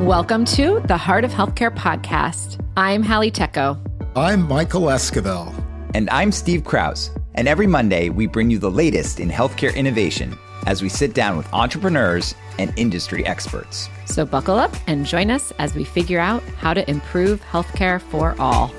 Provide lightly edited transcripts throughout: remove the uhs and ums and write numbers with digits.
Welcome to the Heart of Healthcare podcast. I'm Halle Tecco. I'm Michael Esquivel. And I'm Steve Krause. And every Monday, we bring you the latest in healthcare innovation as we sit down with entrepreneurs and industry experts. So buckle up and join us as we figure out how to improve healthcare for all.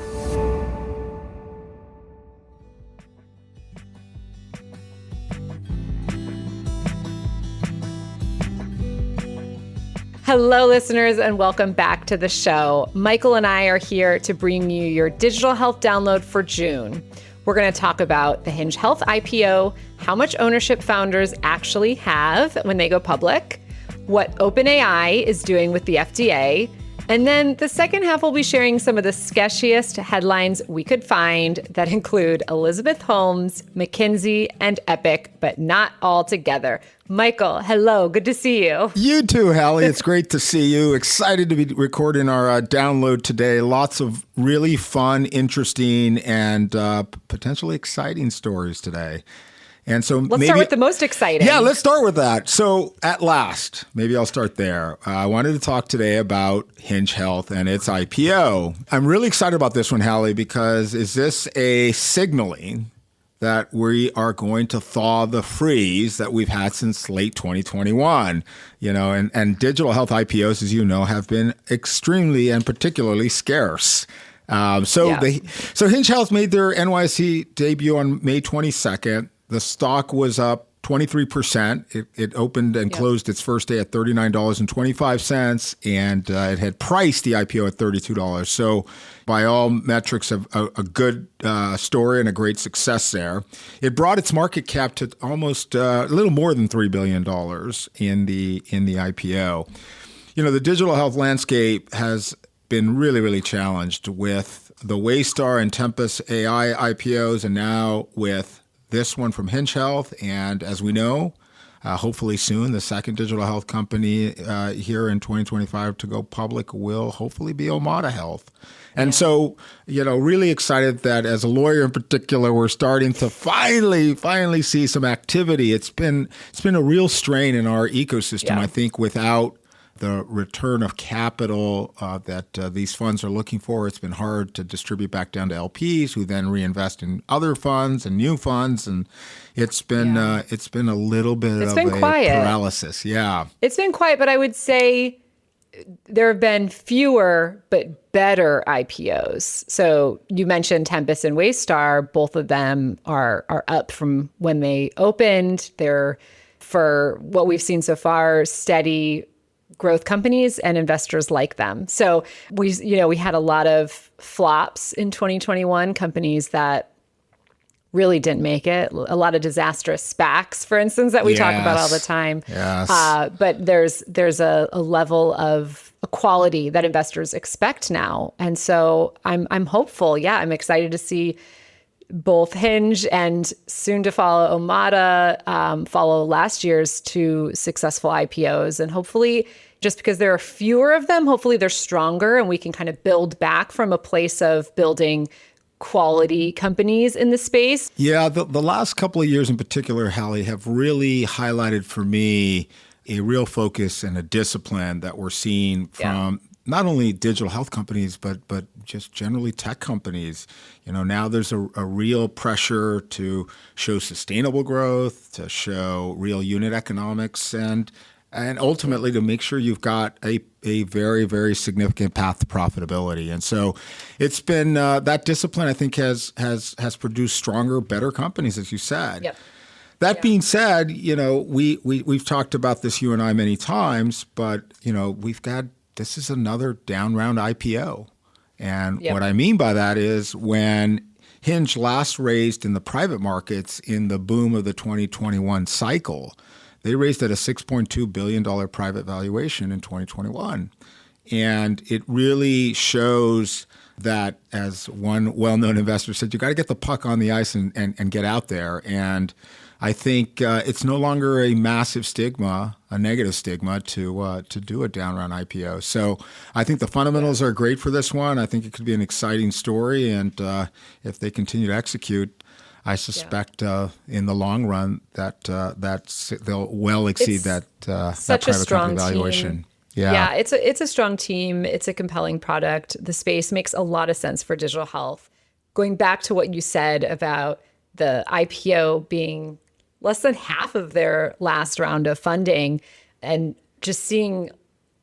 Hello, listeners, and welcome back to the show. Michael and I are here to bring you your digital health download for June. We're going to talk about the Hinge Health IPO, how much ownership founders actually have when they go public, what OpenAI is doing with the FDA, and then the second half we'll be sharing some of the sketchiest headlines we could find that include Elizabeth Holmes, McKinsey, and Epic, but not all together. Michael, hello. Good to see you. You too, Halle. It's great to see you. Excited to be recording our download today. Lots of really fun, interesting, and potentially exciting stories today. And so let's start with the most exciting. Yeah, let's start with that. So at last, maybe I'll start there. I wanted to talk today about Hinge Health and its IPO. I'm really excited about this one, Halle, because is this a signaling that we are going to thaw the freeze that we've had since late 2021? You know, and digital health IPOs, as you know, have been extremely and particularly scarce. So Hinge Health made their NYSE debut on May 22nd. The stock was up 23%. It opened and closed its first day at $39.25, and it had priced the IPO at $32. So by all metrics, a good story and a great success there. It brought its market cap to almost a little more than $3 billion in the IPO. You know, the digital health landscape has been really, really challenged with the Waystar and Tempus AI IPOs, and now with this one from Hinge Health, and as we know, hopefully soon, the second digital health company here in 2025 to go public will hopefully be Omada Health. And so, you know, really excited that as a lawyer in particular, we're starting to finally see some activity. It's been a real strain in our ecosystem, I think, without the return of capital that these funds are looking for. It's been hard to distribute back down to LPs, who then reinvest in other funds and new funds, and it's been a little bit of a paralysis. Yeah, it's been quiet, but I would say there have been fewer but better IPOs. So you mentioned Tempus and Waystar. Both of them are up from when they opened. They're, for what we've seen so far, steady growth companies, and investors like them. So we had a lot of flops in 2021, companies that really didn't make it. A lot of disastrous SPACs, for instance, that we talk about all the time. Yes. But there's a level of quality that investors expect now. And so I'm hopeful. Yeah, I'm excited to see both Hinge and soon to follow Omada follow last year's two successful IPOs. And hopefully, just because there are fewer of them, hopefully they're stronger and we can kind of build back from a place of building quality companies in the space. Yeah, the last couple of years in particular, Halle, have really highlighted for me a real focus and a discipline that we're seeing from not only digital health companies, but just generally tech companies. You know, now there's a real pressure to show sustainable growth, to show real unit economics, and ultimately to make sure you've got a very, very significant path to profitability. And so it's been that discipline, I think, has produced stronger, better companies, as you said. Yep. That being said, you know, we've talked about this, you and I, many times, but, you know, this is another down round IPO. And what I mean by that is when Hinge last raised in the private markets in the boom of the 2021 cycle, they raised at a $6.2 billion private valuation in 2021. And it really shows that, as one well-known investor said, you got to get the puck on the ice and get out there. And I think it's no longer a massive stigma, a negative stigma, to do a down round IPO. So I think the fundamentals are great for this one. I think it could be an exciting story. And if they continue to execute, I suspect in the long run that they'll well exceed that such private a strong company valuation. Team. Yeah, it's a strong team. It's a compelling product. The space makes a lot of sense for digital health. Going back to what you said about the IPO being less than half of their last round of funding and just seeing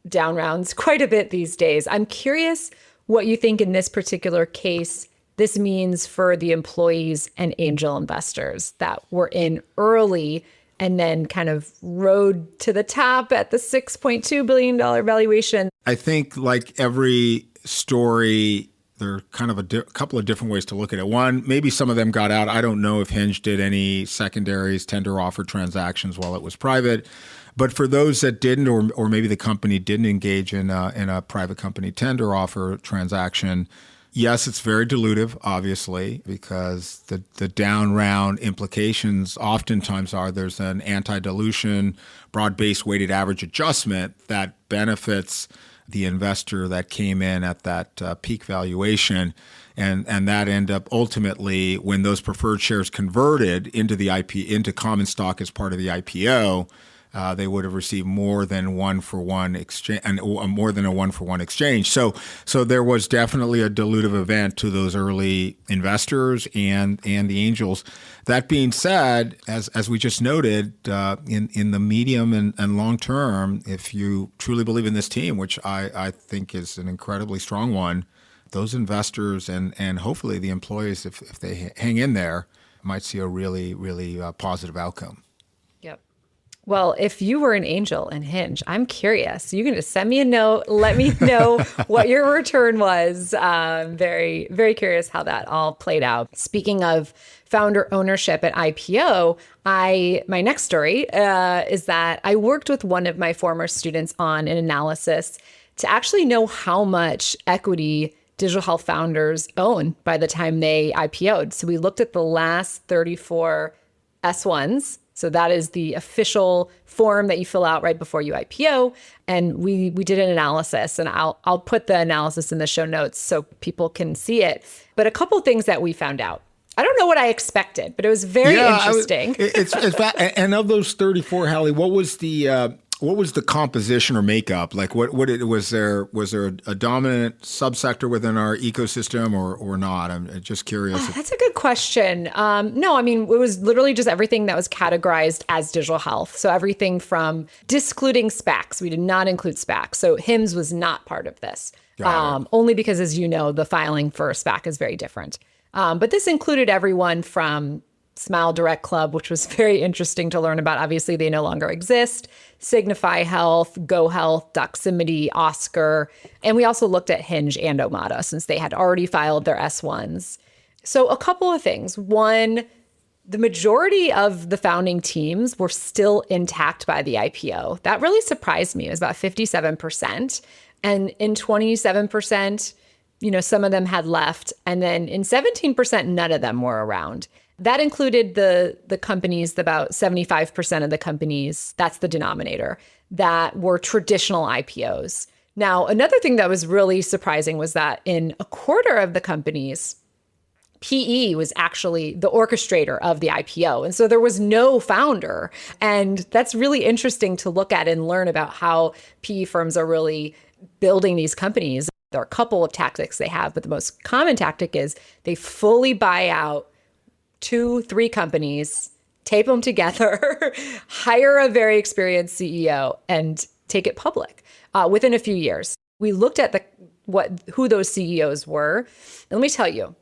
down rounds quite a bit these days. I'm curious what you think in this particular case this means for the employees and angel investors that were in early and then kind of rode to the top at the $6.2 billion valuation. I think like every story, there are kind of a couple of different ways to look at it. One, maybe some of them got out. I don't know if Hinge did any secondaries, tender offer transactions while it was private. But for those that didn't, or maybe the company didn't engage in a private company tender offer transaction, yes, it's very dilutive, obviously, because the down round implications oftentimes are there's an anti-dilution, broad-based weighted average adjustment that benefits the investor that came in at that peak valuation. And that end up ultimately, when those preferred shares converted into common stock as part of the IPO, they would have received more than a 1-for-1 exchange. So there was definitely a dilutive event to those early investors and the angels. That being said, as we just noted, in the medium and long term, if you truly believe in this team, which I think is an incredibly strong one, those investors and hopefully the employees, if they hang in there, might see a really, really positive outcome. Well, if you were an angel in Hinge, I'm curious. You can just send me a note. Let me know what your return was. Very, very curious how that all played out. Speaking of founder ownership at IPO, my next story is that I worked with one of my former students on an analysis to actually know how much equity digital health founders own by the time they IPO'd. So we looked at the last 34 S1s. So that is the official form that you fill out right before you IPO. And we did an analysis, and I'll put the analysis in the show notes so people can see it. But a couple of things that we found out. I don't know what I expected, but it was very interesting. And of those 34, Halle, what was the composition or makeup? Like was there a dominant subsector within our ecosystem or not? I'm just curious. That's a good question. No, I mean, it was literally just everything that was categorized as digital health. So everything from discluding SPACs. We did not include SPACs. So HIMSS was not part of this. Only because, as you know, the filing for a SPAC is very different. But this included everyone from Smile Direct Club, which was very interesting to learn about. Obviously, they no longer exist. Signify Health, Go Health, Doximity, Oscar. And we also looked at Hinge and Omada since they had already filed their S1s. So a couple of things. One, the majority of the founding teams were still intact by the IPO. That really surprised me. It was about 57%. And in 27%, some of them had left. And then in 17%, none of them were around. That included the companies, about 75% of the companies, that's the denominator, that were traditional IPOs. Now, another thing that was really surprising was that in a quarter of the companies, PE was actually the orchestrator of the IPO. And so there was no founder. And that's really interesting to look at and learn about how PE firms are really building these companies. There are a couple of tactics they have, but the most common tactic is they fully buy out 2-3 companies, tape them together, hire a very experienced CEO, and take it public within a few years. We looked at who those CEOs were. And let me tell you,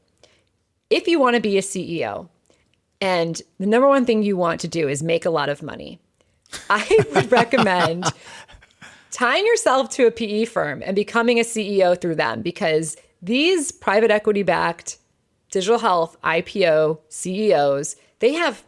if you want to be a CEO and the number one thing you want to do is make a lot of money, I would recommend tying yourself to a PE firm and becoming a CEO through them, because these private equity-backed digital health IPO CEOs, they have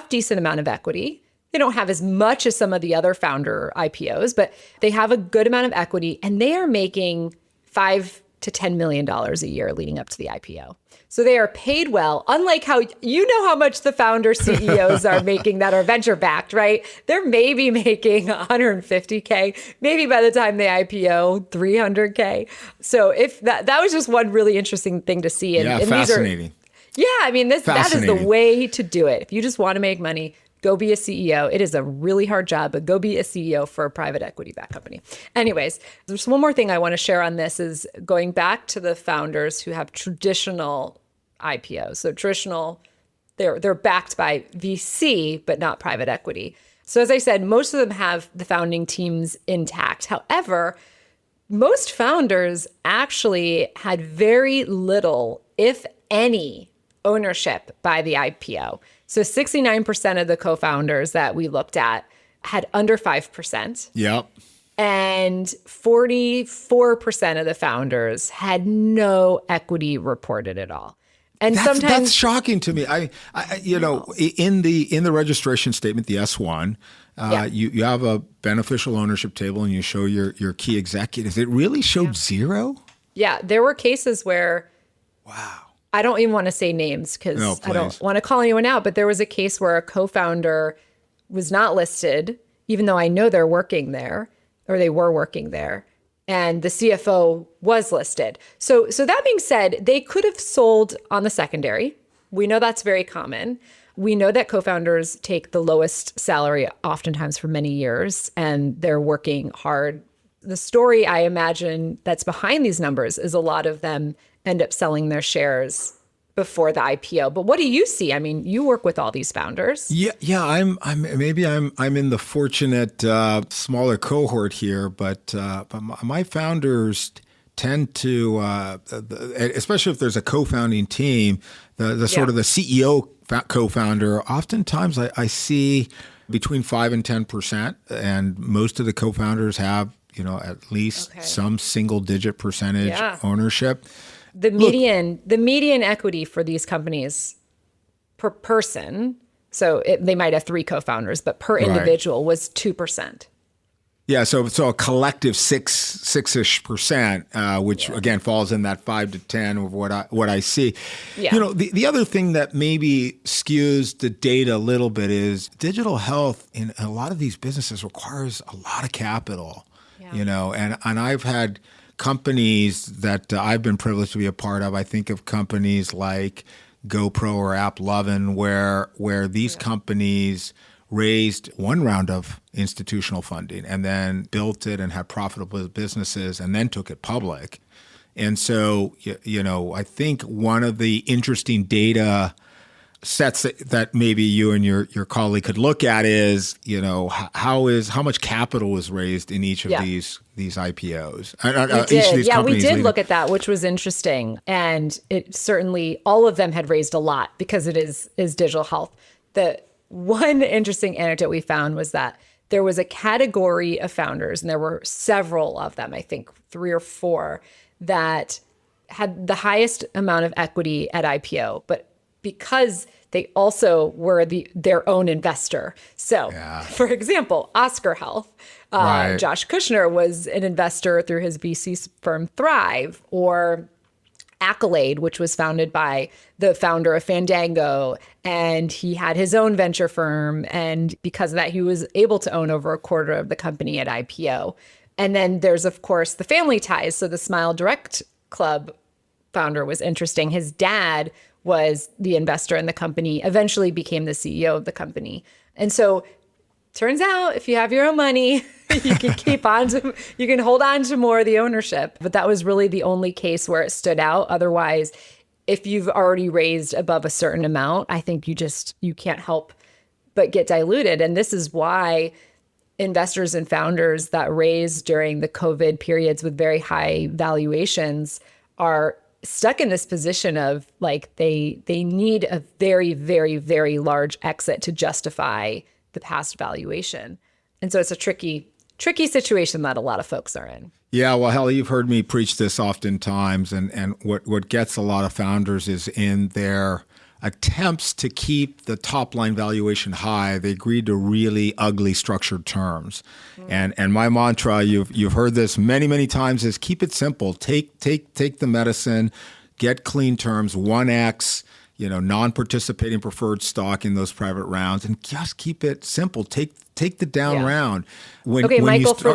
decent amount of equity. They don't have as much as some of the other founder IPOs, but they have a good amount of equity, and they are making $5 to $10 million a year leading up to the IPO. So they are paid well, unlike how how much the founder CEOs are making that are venture backed, right? They're maybe making $150K, maybe by the time they IPO, $300K. So if that was just one really interesting thing to see. And fascinating. That is the way to do it. If you just want to make money, Go be a CEO. It is a really hard job, but go be a CEO for a private equity-backed company. Anyways, there's one more thing I want to share on this is going back to the founders who have traditional IPOs. So traditional, they're backed by VC, but not private equity. So as I said, most of them have the founding teams intact. However, most founders actually had very little, if any, ownership by the IPO. So 69% of the co-founders that we looked at had under 5%. Yep. And 44% of the founders had no equity reported at all. And That's shocking to me. I you know, in the registration statement, the S1, you have a beneficial ownership table and you show your key executives. It really showed zero? Yeah, there were cases where, wow. I don't even want to say names because I don't want to call anyone out, but there was a case where a co-founder was not listed, even though I know they're working there, or they were working there, and the CFO was listed. So that being said, they could have sold on the secondary. We know that's very common. We know that co-founders take the lowest salary oftentimes for many years, and they're working hard. The story, I imagine, that's behind these numbers is a lot of them end up selling their shares before the IPO. But what do you see? I mean, you work with all these founders. Yeah. I'm in the fortunate smaller cohort here, but my founders tend to, especially if there's a co-founding team, the sort of the CEO co-founder. Oftentimes, I see between 5 and 10%, and most of the co-founders have at least some single-digit percentage ownership. The median equity for these companies per person, so they might have 3 co-founders, but per individual was 2%. Yeah, so a collective six-ish percent, which again falls in that 5 to 10 of what I see. Yeah. The other thing that maybe skews the data a little bit is digital health in a lot of these businesses requires a lot of capital. Yeah. And I've had companies that I've been privileged to be a part of. I think of companies like GoPro or AppLovin, where these companies raised one round of institutional funding and then built it and had profitable businesses and then took it public. And so, I think one of the interesting data sets that maybe you and your colleague could look at is, how much capital was raised in each of these IPOs. Each of these we did look at that, which was interesting. And it certainly, all of them had raised a lot because it is digital health. The one interesting anecdote we found was that there was a category of founders, and there were several of them, I think 3 or 4, that had the highest amount of equity at IPO, but because they also were their own investor. So, for example, Oscar Health, Josh Kushner was an investor through his VC firm Thrive, or Accolade, which was founded by the founder of Fandango, and he had his own venture firm. And because of that, he was able to own over a quarter of the company at IPO. And then there's, of course, the family ties. So the Smile Direct Club founder was interesting. His dad was the investor in the company, eventually became the CEO of the company. And so turns out if you have your own money, you can hold on to more of the ownership. But that was really the only case where it stood out. Otherwise, if you've already raised above a certain amount, I think you can't help but get diluted. And this is why investors and founders that raised during the COVID periods with very high valuations are stuck in this position of they need a very, very, very large exit to justify the past valuation. And so it's a tricky situation that a lot of folks are in. Yeah, well, Halle, you've heard me preach this oftentimes, and what gets a lot of founders is in their attempts to keep the top line valuation high, they agreed to really ugly structured terms. Mm. And my mantra, you've heard this many, many times, is keep it simple. Take the medicine, get clean terms, 1x, non-participating preferred stock in those private rounds, and just keep it simple. Take the down round. When Michael, for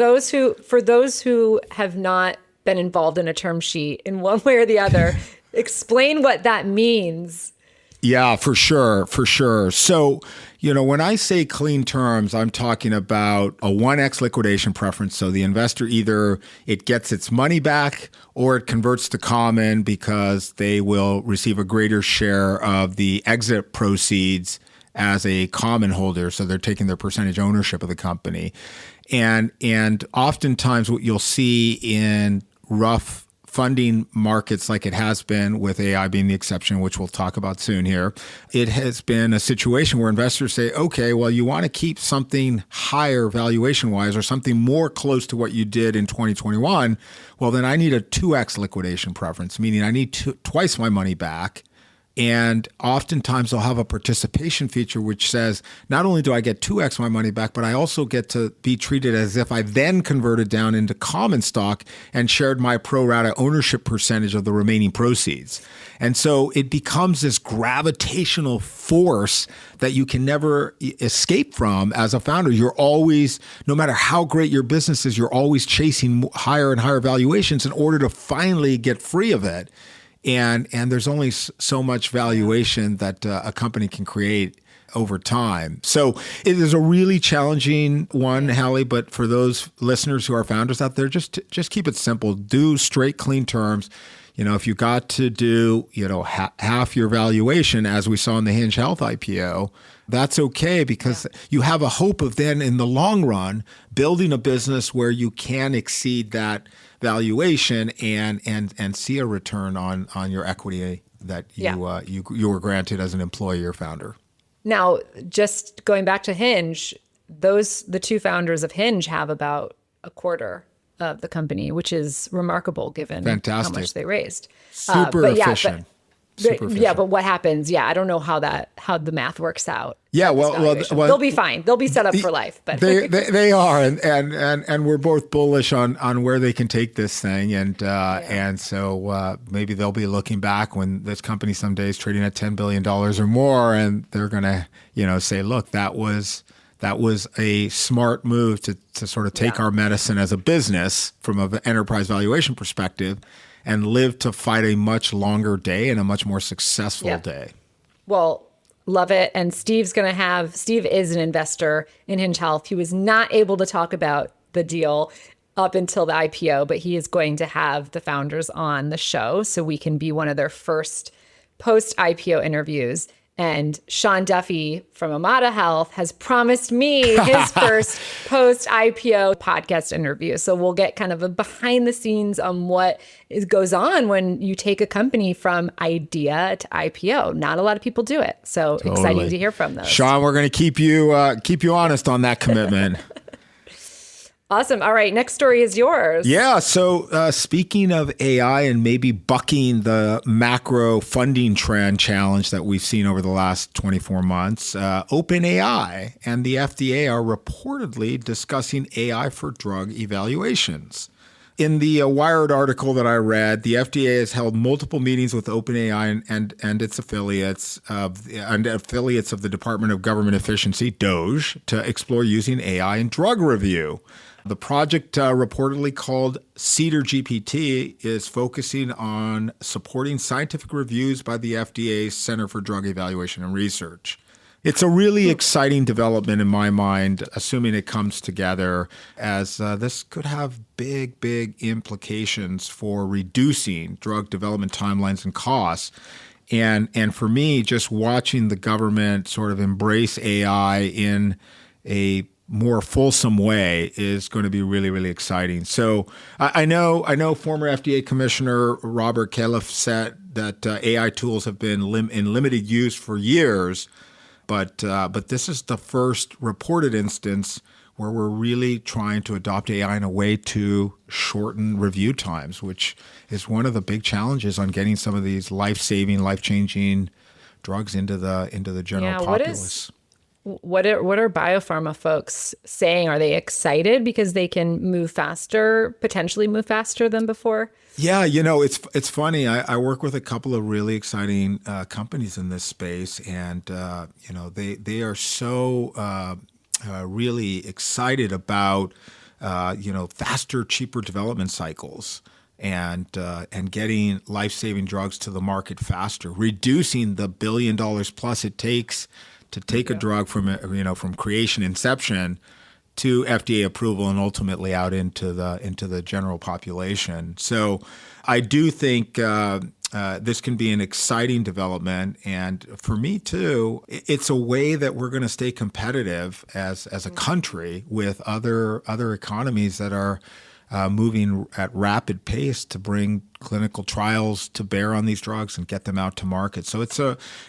those who have not been involved in a term sheet in one way or the other, explain what that means. Yeah, for sure. So, When I say clean terms, I'm talking about a 1x liquidation preference. So the investor either it gets its money back or it converts to common because they will receive a greater share of the exit proceeds as a common holder. So they're taking their percentage ownership of the company. And oftentimes what you'll see in rough funding markets like it has been, with AI being the exception, which we'll talk about soon here, it has been a situation where investors say, okay, well, you want to keep something higher valuation-wise or something more close to what you did in 2021, well, then I need a 2x liquidation preference, meaning I need twice my money back. And oftentimes they'll have a participation feature which says, not only do I get 2x my money back, but I also get to be treated as if I then converted down into common stock and shared my pro rata ownership percentage of the remaining proceeds. And so it becomes this gravitational force that you can never escape from as a founder. You're always, no matter how great your business is, you're always chasing higher and higher valuations in order to finally get free of it. And there's only so much valuation that a company can create over time. So it is a really challenging one, Halle, but for those listeners who are founders out there, just keep it simple. Do straight, clean terms. If you got to do, half your valuation, as we saw in the Hinge Health IPO, that's okay, because you have a hope of then in the long run building a business where you can exceed that valuation and see a return on your equity that you were granted as an employee or founder. Now, just going back to Hinge, the two founders of Hinge have about a quarter of the company, which is remarkable given how much they raised. Super efficient. But what happens? I don't know how the math works out. Yeah, well, they'll be fine. They'll be set up for life. But they are, and we're both bullish on where they can take this thing, and so maybe they'll be looking back when this company someday is trading at $10 billion or more, and they're gonna say, look, that was a smart move to sort of take our medicine as a business from an enterprise valuation perspective and live to fight a much longer day and a much more successful day. Well, love it. And Steve is an investor in Hinge Health. He was not able to talk about the deal up until the IPO, but he is going to have the founders on the show so we can be one of their first post-IPO interviews. And Sean Duffy from Amada Health has promised me his first post-IPO podcast interview. So we'll get kind of a behind the scenes on what goes on when you take a company from idea to IPO. Not a lot of people do it. So Exciting to hear from those. Sean, we're going to keep you honest on that commitment. Awesome. All right. Next story is yours. Yeah. So speaking of AI and maybe bucking the macro funding trend challenge that we've seen over the last 24 months, OpenAI and the FDA are reportedly discussing AI for drug evaluations. In the Wired article that I read, the FDA has held multiple meetings with OpenAI and its affiliates of the Department of Government Efficiency, DOGE, to explore using AI in drug review. The project, reportedly called Cedar GPT, is focusing on supporting scientific reviews by the FDA's Center for Drug Evaluation and Research. It's a really exciting development in my mind, assuming it comes together, as this could have big implications for reducing drug development timelines and costs. And for me, just watching the government sort of embrace AI in a more fulsome way is going to be really exciting. So I know former FDA Commissioner Robert Califf said that AI tools have been in limited use for years, but this is the first reported instance where we're really trying to adopt AI in a way to shorten review times, which is one of the big challenges on getting some of these life-saving, life-changing drugs into the general populace. What are biopharma folks saying? Are they excited because they can potentially move faster than before? Yeah, it's funny. I work with a couple of really exciting companies in this space, and they are so really excited about faster, cheaper development cycles. And getting life-saving drugs to the market faster, reducing the $1 billion plus it takes to take a drug from creation, inception, to FDA approval and ultimately out into the general population. So I do think this can be an exciting development. And for me, too, it's a way that we're going to stay competitive as a country with other economies that are moving at rapid pace to bring clinical trials to bear on these drugs and get them out to market. So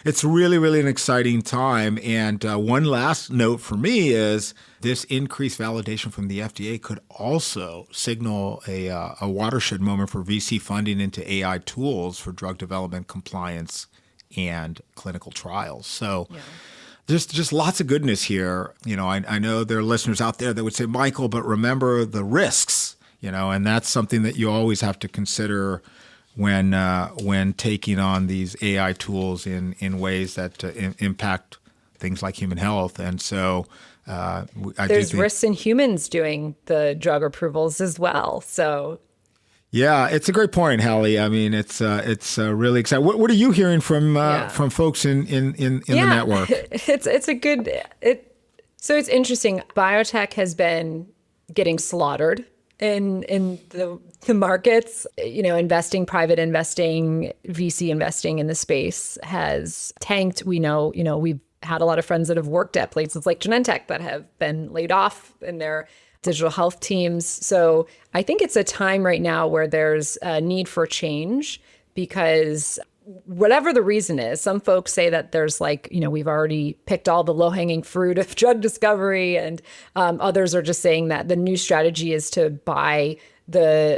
it's really, really an exciting time. And one last note for me is this increased validation from the FDA could also signal a watershed moment for VC funding into AI tools for drug development, compliance, and clinical trials. So there's just lots of goodness here. I know there are listeners out there that would say, Michael, but remember the risks. And that's something that you always have to consider when taking on these AI tools in ways that impact things like human health. And so there's risks in humans doing the drug approvals as well. So yeah, it's a great point, Halle. I mean, it's really exciting. What are you hearing from folks in the network? So it's interesting. Biotech has been getting slaughtered in the markets. Private investing, VC investing in the space has tanked. We know, we've had a lot of friends that have worked at places like Genentech that have been laid off in their digital health teams. So I think it's a time right now where there's a need for change because whatever the reason is, some folks say that there's we've already picked all the low-hanging fruit of drug discovery, and others are just saying that the new strategy is to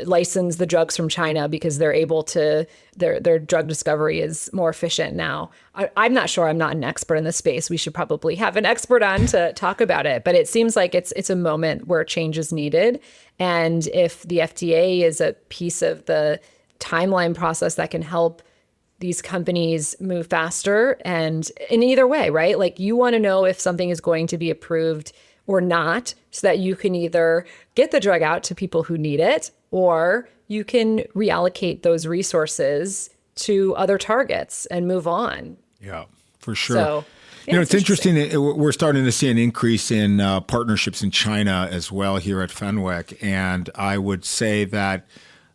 license the drugs from China because they're able to, their drug discovery is more efficient now. I'm not sure. I'm not an expert in this space. We should probably have an expert on to talk about it, but it seems like it's a moment where change is needed. And if the FDA is a piece of the timeline process that can help these companies move faster, and in either way, right? Like you want to know if something is going to be approved or not, so that you can either get the drug out to people who need it, or you can reallocate those resources to other targets and move on. Yeah, for sure. So, it's interesting. We're starting to see an increase in partnerships in China as well here at Fenwick. And I would say that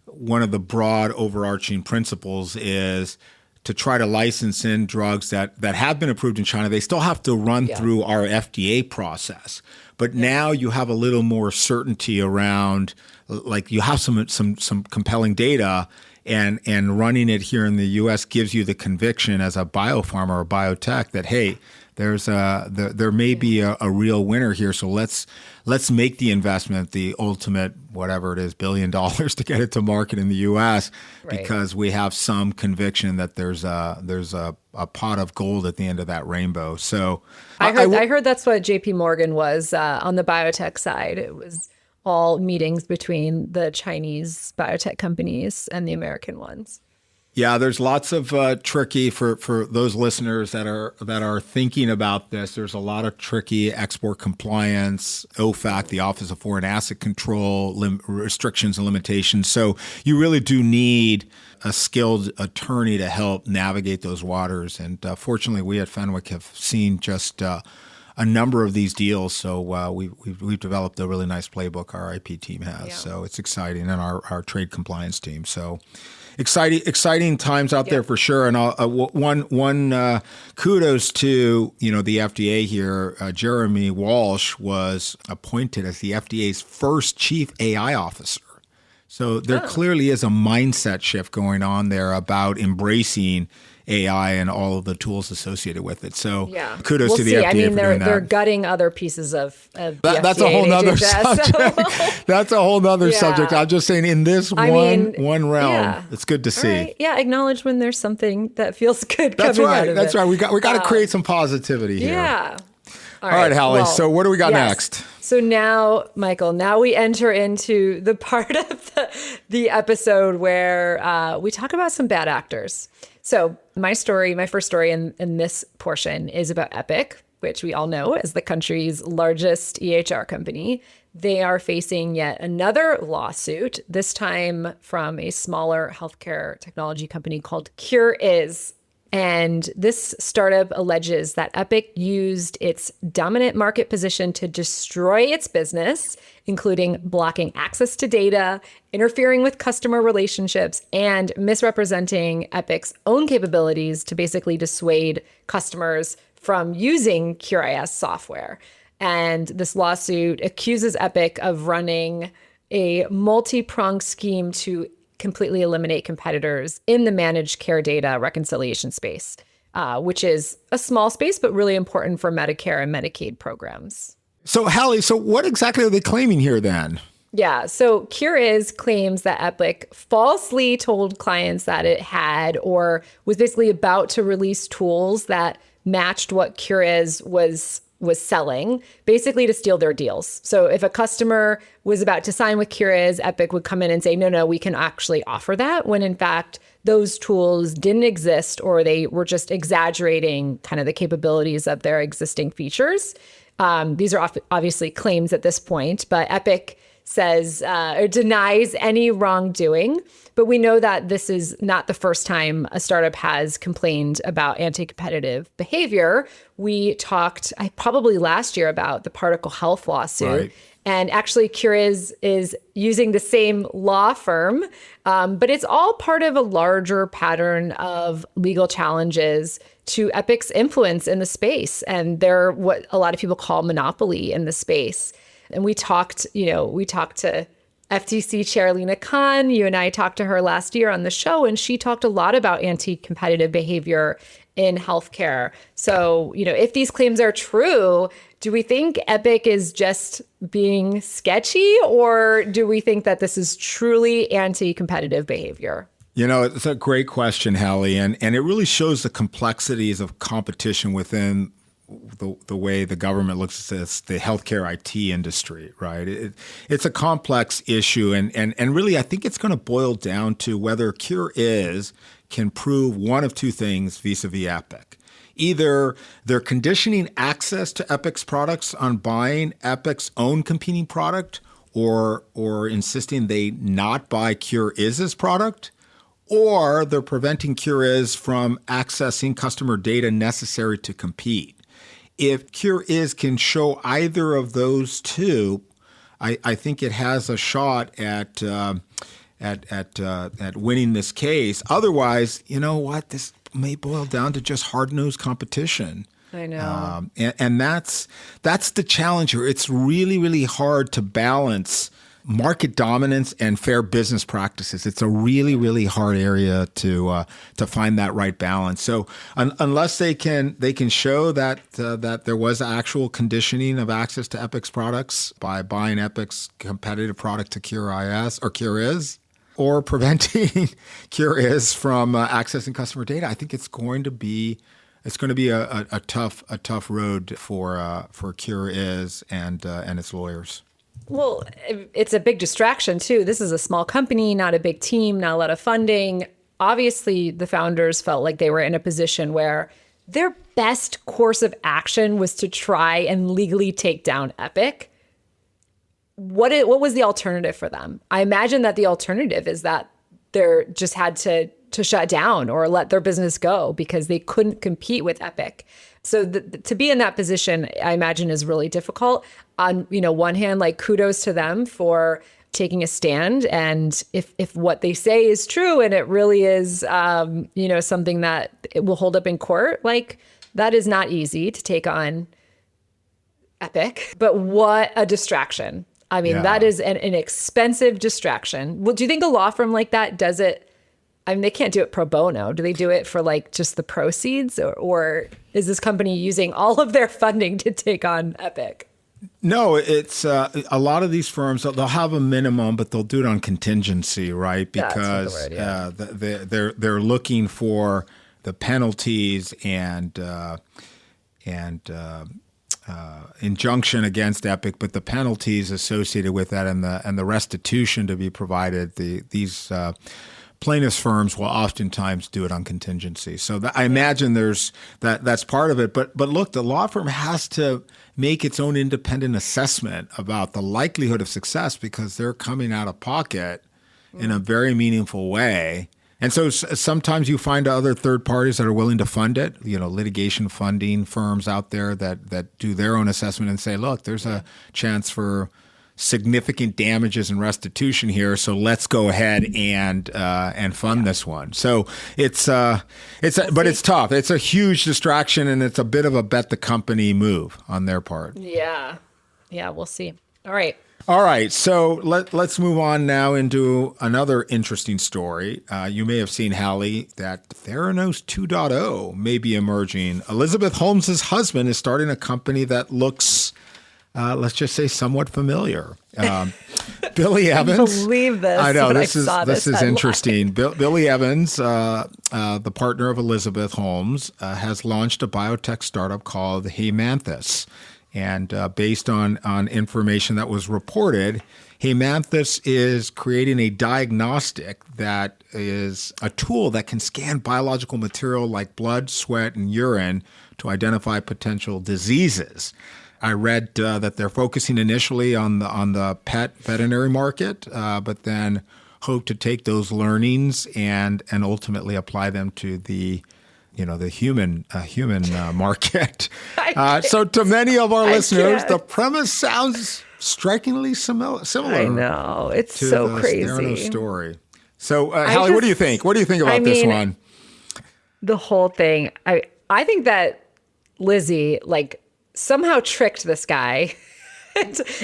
one of the broad overarching principles is to try to license in drugs that have been approved in China. They still have to run through our FDA process. But now you have a little more certainty around, like you have some compelling data, and running it here in the U.S. gives you the conviction as a biopharma or biotech that, hey, there may be a real winner here. So let's make the investment, the ultimate, whatever it is, $1 billion to get it to market in the U.S. because we have some conviction that there's a pot of gold at the end of that rainbow. So I heard that's what JP Morgan was on the biotech side. It was all meetings between the Chinese biotech companies and the American ones. Yeah, there's lots of tricky for those listeners that are thinking about this. There's a lot of tricky export compliance, OFAC, the Office of Foreign Asset Control, restrictions and limitations. So you really do need a skilled attorney to help navigate those waters. And fortunately, we at Fenwick have seen just a number of these deals. So we've developed a really nice playbook. Our IP team has. Yeah. So it's exciting, and our trade compliance team. So. Exciting times out there for sure. And one kudos to the FDA here. Jeremy Walsh was appointed as the FDA's first chief AI officer. So there clearly is a mindset shift going on there about embracing AI and all of the tools associated with it. So kudos to the FDA for doing that. They're gutting other pieces of the that's FDA a whole nother subject. So. That's a whole nother subject. I'm just saying in this one realm, it's good to see. Right. Yeah, acknowledge when there's something that feels good coming out of it. That's right. We got to create some positivity here. Yeah. All right, Halle. So what do we got next? So now, Michael, we enter into the part of the episode where we talk about some bad actors. So my first story in this portion is about Epic, which we all know as the country's largest EHR company. They are facing yet another lawsuit, this time from a smaller healthcare technology company called CureIs. And this startup alleges that Epic used its dominant market position to destroy its business, including blocking access to data, interfering with customer relationships, and misrepresenting Epic's own capabilities to basically dissuade customers from using CureIS software. And this lawsuit accuses Epic of running a multi-pronged scheme to completely eliminate competitors in the managed care data reconciliation space, which is a small space, but really important for Medicare and Medicaid programs. So, Halle, so what exactly are they claiming here then? Yeah, so CureIS claims that Epic falsely told clients that it had or was basically about to release tools that matched what CureIS was selling, basically to steal their deals. So if a customer was about to sign with CureIS, Epic would come in and say, no, we can actually offer that, when in fact those tools didn't exist, or they were just exaggerating kind of the capabilities of their existing features. These are obviously claims at this point, but Epic says or denies any wrongdoing. But we know that this is not the first time a startup has complained about anti-competitive behavior. We talked probably last year about the Particle Health lawsuit. Right. And actually, CureIS is using the same law firm, but it's all part of a larger pattern of legal challenges to Epic's influence in the space. And they're what a lot of people call monopoly in the space. And we talked to FTC Chair Lina Khan. You and I talked to her last year on the show, and she talked a lot about anti-competitive behavior in healthcare. So, if these claims are true, do we think Epic is just being sketchy, or do we think that this is truly anti-competitive behavior? It's a great question, Halle, and it really shows the complexities of competition within the way the government looks at this, the healthcare IT industry, right? It's a complex issue, and really I think it's going to boil down to whether CureIS can prove one of two things vis-a-vis Epic. Either they're conditioning access to Epic's products on buying Epic's own competing product, or insisting they not buy CureIS's product, or they're preventing CureIS from accessing customer data necessary to compete. If CureIS can show either of those two, I think it has a shot at winning this case. Otherwise, you know what? This may boil down to just hard-nosed competition. I know. And that's the challenge here. It's really, really hard to balance market dominance and fair business practices. It's a really, really hard area to find that right balance. So unless they can show that there was actual conditioning of access to Epic's products by buying Epic's competitive product to CureIS, or preventing CureIS from accessing customer data, I think it's going to be a tough road for CureIS and its lawyers. Well, it's a big distraction, too. This is a small company, not a big team, not a lot of funding. Obviously, the founders felt like they were in a position where their best course of action was to try and legally take down Epic. What was the alternative for them? I imagine that the alternative is that they just had to shut down or let their business go because they couldn't compete with Epic. So to be in that position, I imagine, is really difficult. On one hand, like, kudos to them for taking a stand, and if what they say is true and it really is something that it will hold up in court, like, that is not easy to take on Epic. But what a distraction! I mean, That is an expensive distraction. Well, do you think a law firm like that does it? I mean, they can't do it pro bono. Do they do it for just the proceeds, or is this company using all of their funding to take on Epic? No, it's a lot of these firms, they'll have a minimum, but they'll do it on contingency, right? Because they're looking for the penalties and injunction against Epic, but the penalties associated with that and the restitution to be provided. These plaintiffs' firms will oftentimes do it on contingency. So I imagine that's part of it. But look, the law firm has to make its own independent assessment about the likelihood of success because they're coming out of pocket in a very meaningful way And so sometimes you find other third parties that are willing to fund it, litigation funding firms out there that do their own assessment and say, look, there's a chance for significant damages and restitution here, so let's go ahead and fund this one. So but it's tough. It's a huge distraction, and it's a bit of a bet the company move on their part. Yeah, we'll see. All right, so let's move on now into another interesting story. You may have seen, Halle, that Theranos 2.0 may be emerging. Elizabeth Holmes' husband is starting a company that looks, let's just say, somewhat familiar. Billy Evans. I can't believe this. I know, this is headline. interesting. Billy Evans, the partner of Elizabeth Holmes, has launched a biotech startup called Hemanthus. And based on information that was reported, Hemanthus is creating a diagnostic that is a tool that can scan biological material like blood, sweat, and urine to identify potential diseases. I read that they're focusing initially on the pet veterinary market, but then hope to take those learnings and ultimately apply them to the human market. So to many of our listeners, the premise sounds strikingly similar. I know. It's to so the crazy. Theranos story. So Halle, what do you think? What do you think about this one? The whole thing. I think that Lizzie somehow tricked this guy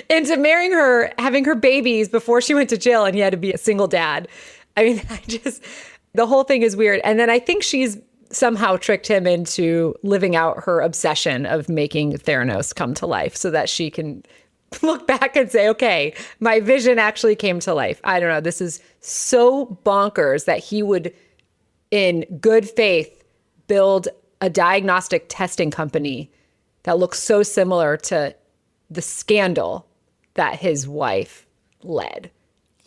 into marrying her, having her babies before she went to jail, and he had to be a single dad. I mean, the whole thing is weird. And then I think she's somehow tricked him into living out her obsession of making Theranos come to life so that she can look back and say, okay, my vision actually came to life. I don't know. This is so bonkers that he would, in good faith, build a diagnostic testing company that looks so similar to the scandal that his wife led.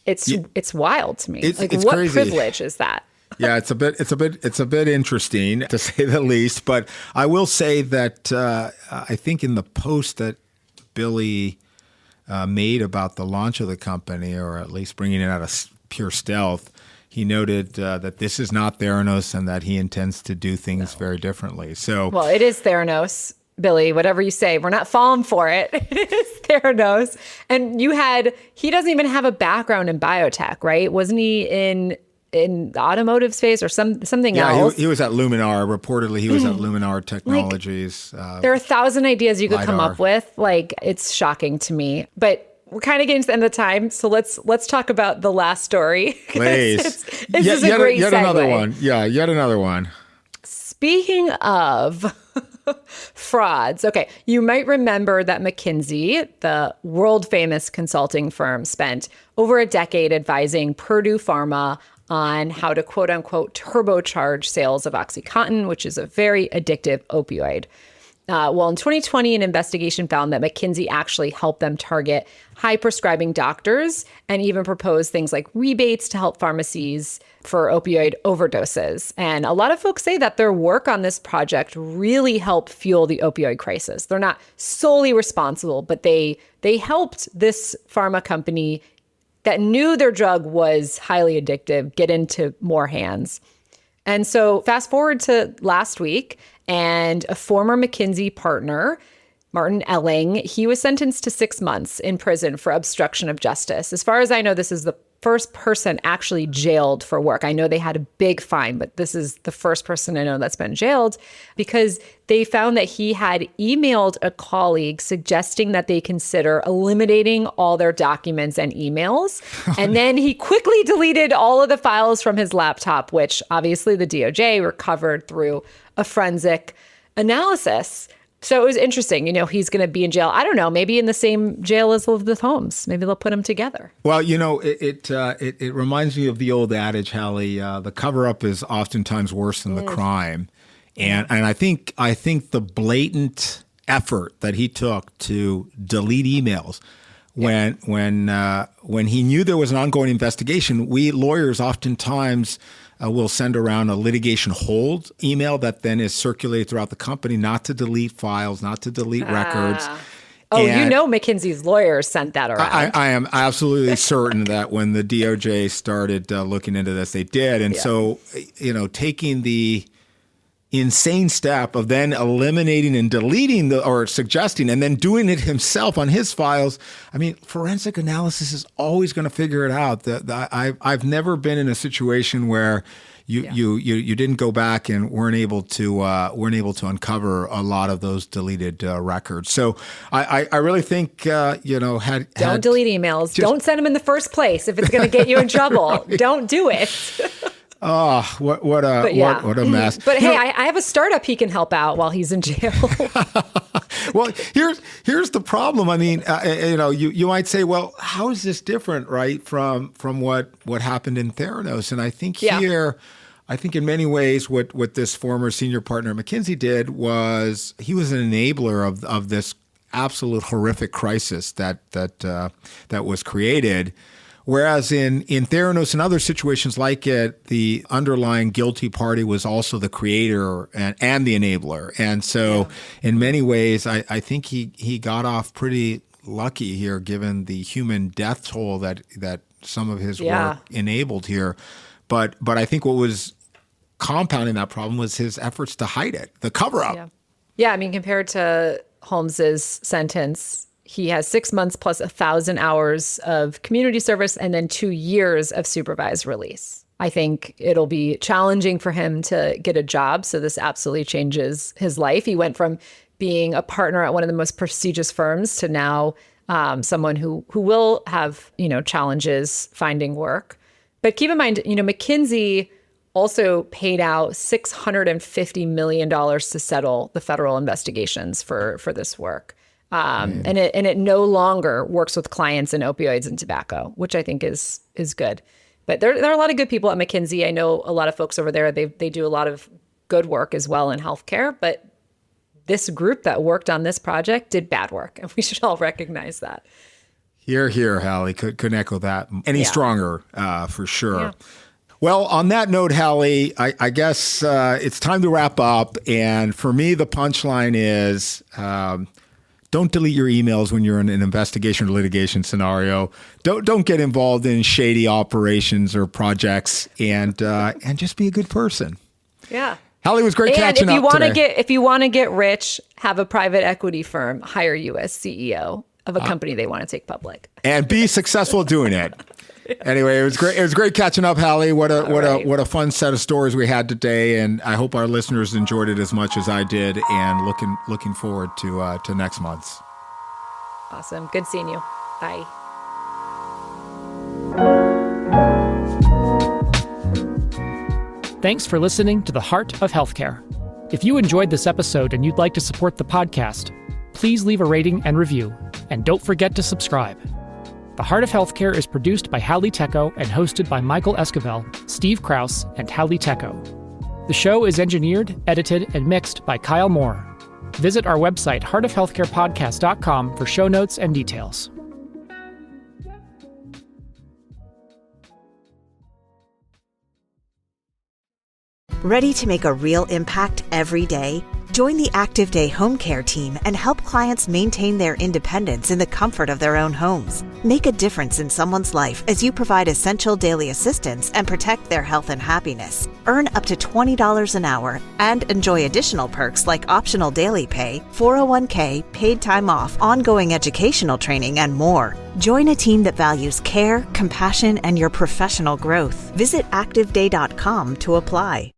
It's wild to me. It's what crazy. Privilege is that? Yeah, it's a bit interesting, to say the least. But I will say that I think in the post that Billy made about the launch of the company, or at least bringing it out of pure stealth, he noted that this is not Theranos and that he intends to do things very differently. So, well, it is Theranos, Billy. Whatever you say, we're not falling for it. It is Theranos. And he doesn't even have a background in biotech, right? Wasn't he in the automotive space or something else? Yeah, he was at Luminar. Reportedly, he was at Luminar Technologies. There are 1,000 ideas you could come up with. It's shocking to me. But we're kind of getting to the end of the time, so let's talk about the last story. Please. This is a great yet segue. Another one. Yeah, yet another one. Speaking of frauds, okay, you might remember that McKinsey, the world-famous consulting firm, spent over a decade advising Purdue Pharma on how to quote-unquote turbocharge sales of OxyContin, which is a very addictive opioid. Well, in 2020, an investigation found that McKinsey actually helped them target high-prescribing doctors and even proposed things like rebates to help pharmacies for opioid overdoses. And a lot of folks say that their work on this project really helped fuel the opioid crisis. They're not solely responsible, but they helped this pharma company that knew their drug was highly addictive get into more hands. And so fast forward to last week, and a former McKinsey partner, Martin Elling, he was sentenced to 6 months in prison for obstruction of justice. As far as I know, this is the first person actually jailed for work. I know they had a big fine, but this is the first person I know that's been jailed because they found that he had emailed a colleague suggesting that they consider eliminating all their documents and emails. And then he quickly deleted all of the files from his laptop, which obviously the DOJ recovered through a forensic analysis. So it was interesting. He's going to be in jail. I don't know, maybe in the same jail as Elizabeth Holmes. Maybe they'll put him together. Well, it reminds me of the old adage, Halle, the cover-up is oftentimes worse than the crime. And I think the blatant effort that he took to delete emails when he knew there was an ongoing investigation, we lawyers oftentimes will send around a litigation hold email that then is circulated throughout the company, not to delete files, not to delete records. Oh, McKinsey's lawyers sent that around. I am absolutely certain that when the DOJ started looking into this, they did. And so, taking the insane step of then eliminating and deleting or suggesting and then doing it himself on his files. I mean, forensic analysis is always going to figure it out. I've never been in a situation where you didn't go back and weren't able to uncover a lot of those deleted records. So I really think don't delete emails. Don't send them in the first place if it's going to get you in trouble. Don't do it. Oh, what a mess. But hey, I have a startup he can help out while he's in jail. Well, here's the problem. I mean, you might say, well, how is this different, right, from what happened in Theranos? And I think in many ways, what this former senior partner at McKinsey did was he was an enabler of this absolute horrific crisis that was created. Whereas in Theranos and other situations like it, the underlying guilty party was also the creator and the enabler. And so in many ways, I think he got off pretty lucky here, given the human death toll that some of his work enabled here. But I think what was compounding that problem was his efforts to hide it, the cover-up. Yeah, I mean, compared to Holmes's sentence, he has 6 months plus 1,000 hours of community service and then 2 years of supervised release. I think it'll be challenging for him to get a job. So this absolutely changes his life. He went from being a partner at one of the most prestigious firms to now someone who will have, challenges finding work. But keep in mind, McKinsey also paid out $650 million to settle the federal investigations for this work. And it no longer works with clients in opioids and tobacco, which I think is good. But there are a lot of good people at McKinsey. I know a lot of folks over there. They do a lot of good work as well in healthcare. But this group that worked on this project did bad work, and we should all recognize that. Here, Halle. Couldn't echo that any stronger, for sure. Yeah. Well, on that note, Halle, I guess it's time to wrap up. And for me, the punchline is don't delete your emails when you're in an investigation or litigation scenario. Don't get involved in shady operations or projects, and just be a good person. Yeah. Halle, was great catching up today. If you want to get rich, have a private equity firm hire you as CEO of a company they want to take public. And be successful doing it. Anyway, it was great. It was great catching up, Halle. What a fun set of stories we had today, and I hope our listeners enjoyed it as much as I did. And looking forward to next month's. Awesome. Good seeing you. Bye. Thanks for listening to The Heart of Healthcare. If you enjoyed this episode and you'd like to support the podcast, please leave a rating and review, and don't forget to subscribe. The Heart of Healthcare is produced by Halle Tecco and hosted by Michael Esquivel, Steve Krause, and Halle Tecco. The show is engineered, edited, and mixed by Kyle Moore. Visit our website, heartofhealthcarepodcast.com, for show notes and details. Ready to make a real impact every day? Join the Active Day Home Care team and help clients maintain their independence in the comfort of their own homes. Make a difference in someone's life as you provide essential daily assistance and protect their health and happiness. Earn up to $20 an hour and enjoy additional perks like optional daily pay, 401k, paid time off, ongoing educational training, and more. Join a team that values care, compassion, and your professional growth. Visit activeday.com to apply.